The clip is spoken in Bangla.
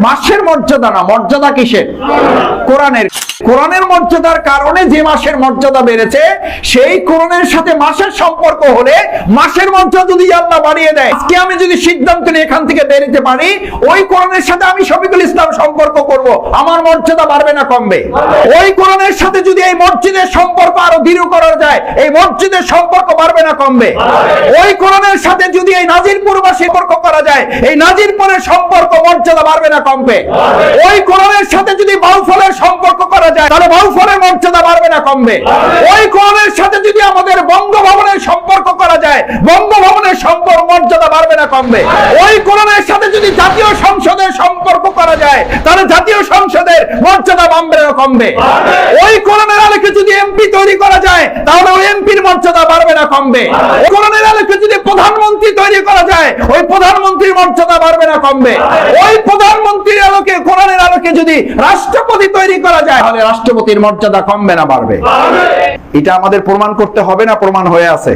মাসের মর্যাদা না, মর্যাদা কিসের? কোরআনের। কোরআনের মর্যাদার কারণে যে মাসের মর্যাদা বেড়েছে, সেই কোরআনের সাথে মাসের সম্পর্ক হলে মাসের মর্যাদা যদি আল্লাহ বাড়িয়ে দেয়, আজকে আমি যদি সিদ্ধান্ত নিয়ে এখান থেকে বেরোতে পারি ওই কোরআনের সাথে আমি শফিকুল ইসলাম সম্পর্ক করব, আমার মর্যাদা বাড়বে না কমবে? ওই কোরআনের সাথে যদি এই মসজিদের সম্পর্ক আরো দৃঢ় করা যায়, এই মসজিদের সম্পর্ক বাড়বে না কমবে? ওই কোরআনের সাথে যদি এই নাজিরপুরবাসী সম্পর্ক করা যায়, এই নাজিরপুরের সম্পর্ক মর্যাদা বাড়বে না কমবে? ওই কোরআনের সাথে যদি বাউফলের সম্পর্ক করা যায়, তাহলে বাউফলের মর্যাদা বাড়বে না কমবে? ওই কোরআনের সাথে যদি আমাদের বঙ্গভবনের সম্পর্ক করা যায়, বঙ্গভবনের সম্পর্ক মর্যাদা বাড়বে না কমবে? ওই কোরআনের সাথে যদি জাতীয় সংসদের সম্পর্ক করা যায়, তাহলে জাতীয় সংসদের মর্যাদা বাড়বে না কমবে? ওই কোরআনের আলোকে যদি এমপি তৈরি করা যায়, তাহলে ওই এমপির মর্যাদা বাড়বে না কমবে? কোরআনের আলোকে যদি প্রধানমন্ত্রী তৈরি করা যায়, ওই প্রধানমন্ত্রীর মর্যাদা বাড়বে না কমবে? ওই প্রধানমন্ত্রীর আলোকে, কোরআনের আলোকে যদি রাষ্ট্রপতি তৈরি করা যায়, তাহলে রাষ্ট্রপতির মর্যাদা কমবে না বাড়বে? এটা আমাদের প্রমাণ করতে হবে না প্রমাণ হয়ে আছে?